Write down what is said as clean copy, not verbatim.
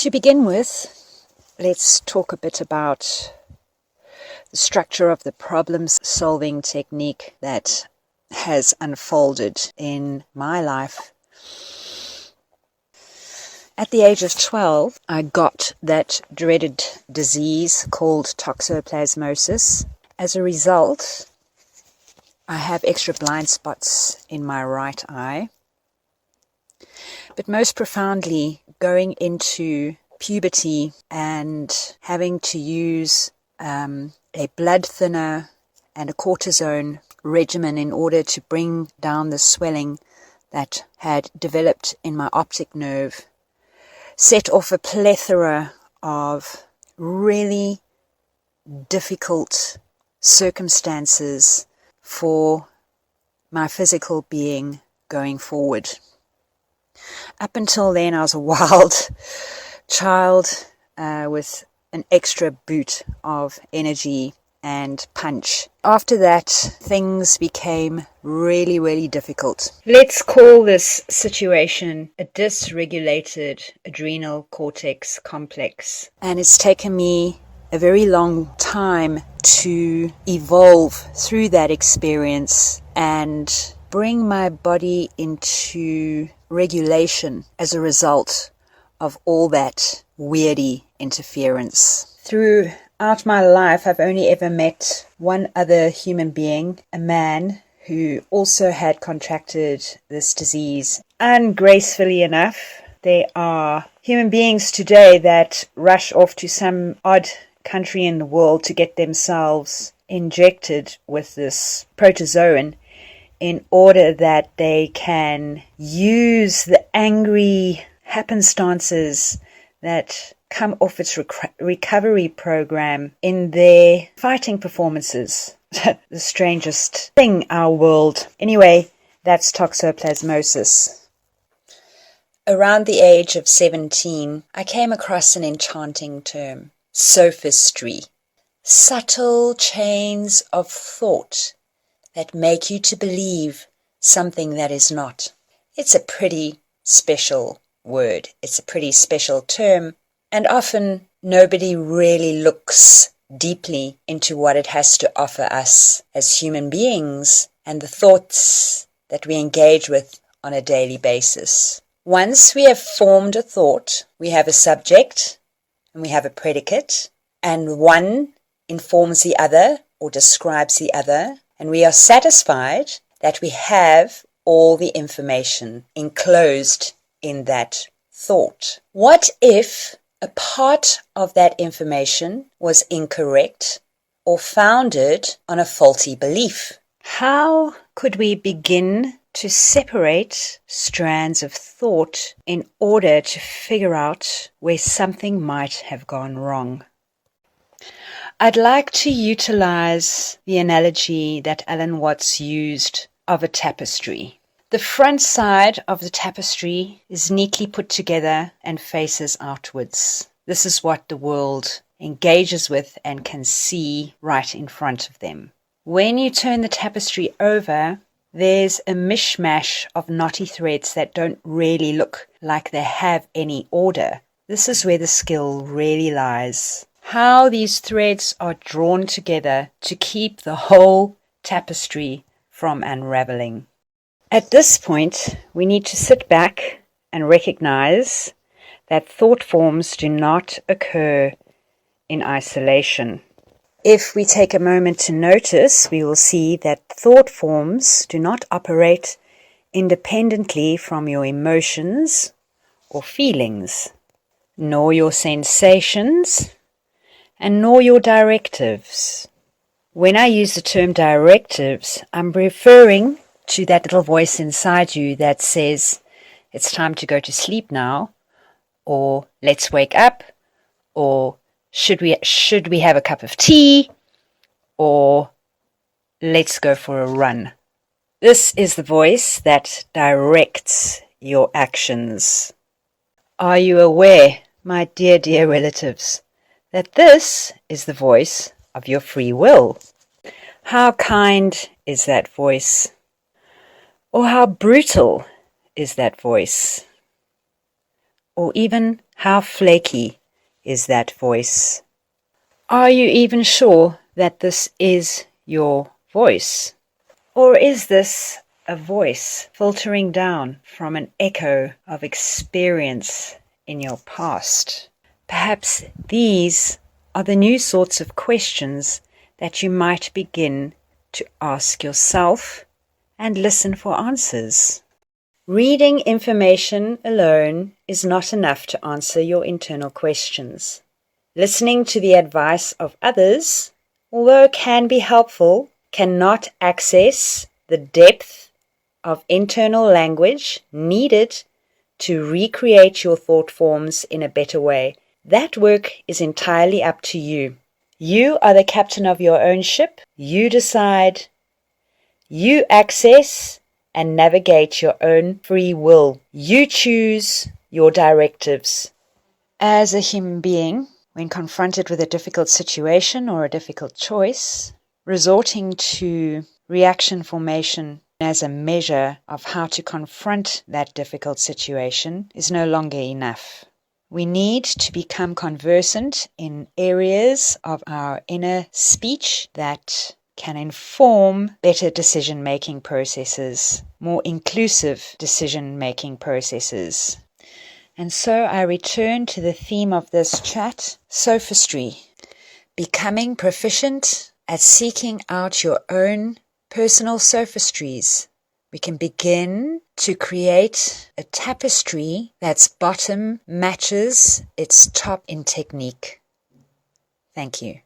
To begin with, let's talk a bit about the structure of the problem-solving technique that has unfolded in my life. At the age of 12, I got that dreaded disease called toxoplasmosis. As a result, I have extra blind spots in my right eye. But most profoundly, going into puberty and having to use a blood thinner and a cortisone regimen in order to bring down the swelling that had developed in my optic nerve, set off a plethora of really difficult circumstances for my physical being going forward. Up until then, I was a wild child with an extra boot of energy and punch. After that, things became really, really difficult. Let's call this situation a dysregulated adrenal cortex complex. And it's taken me a very long time to evolve through that experience and bring my body into regulation as a result of all that weirdy interference. Throughout my life, I've only ever met one other human being, a man who also had contracted this disease. Ungracefully enough, there are human beings today that rush off to some odd country in the world to get themselves injected with this protozoan in order that they can use the angry happenstances that come off its recovery program in their fighting performances. The strangest thing, our world. Anyway, that's toxoplasmosis. Around the age of 17, I came across an enchanting term, sophistry. Subtle chains of thought that make you to believe something that is not. It's a pretty special word. It's a pretty special term, and often nobody really looks deeply into what it has to offer us as human beings and the thoughts that we engage with on a daily basis. Once we have formed a thought, we have a subject and we have a predicate, and one informs the other or describes the other, and we are satisfied that we have all the information enclosed in that thought. What if a part of that information was incorrect or founded on a faulty belief? How could we begin to separate strands of thought in order to figure out where something might have gone wrong? I'd like to utilize the analogy that Alan Watts used of a tapestry. The front side of the tapestry is neatly put together and faces outwards. This is what the world engages with and can see right in front of them. When you turn the tapestry over, there's a mishmash of knotty threads that don't really look like they have any order. This is where the skill really lies. How these threads are drawn together to keep the whole tapestry from unraveling. At this point, we need to sit back and recognize that thought forms do not occur in isolation. If we take a moment to notice, we will see that thought forms do not operate independently from your emotions or feelings, nor your sensations, and nor your directives. When I use the term directives, I'm referring to that little voice inside you that says, it's time to go to sleep now, or let's wake up, or should we have a cup of tea, or let's go for a run. This is the voice that directs your actions. Are you aware, my dear, dear relatives, that this is the voice of your free will? How kind is that voice? Or how brutal is that voice? Or even How flaky is that voice? Are you even sure that this is your voice? Or is this a voice filtering down from an echo of experience in your past? Perhaps these are the new sorts of questions that you might begin to ask yourself and listen for answers. Reading information alone is not enough to answer your internal questions. Listening to the advice of others, although can be helpful, cannot access the depth of internal language needed to recreate your thought forms in a better way. That work is entirely up to you. You are the captain of your own ship. You decide. You access and navigate your own free will. You choose your directives. As a human being, when confronted with a difficult situation or a difficult choice, resorting to reaction formation as a measure of how to confront that difficult situation is no longer enough. We need to become conversant in areas of our inner speech that can inform better decision-making processes, more inclusive decision-making processes. And so I return to the theme of this chat, sophistry, becoming proficient at seeking out your own personal sophistries. We can begin to create a tapestry that's bottom matches its top in technique. Thank you.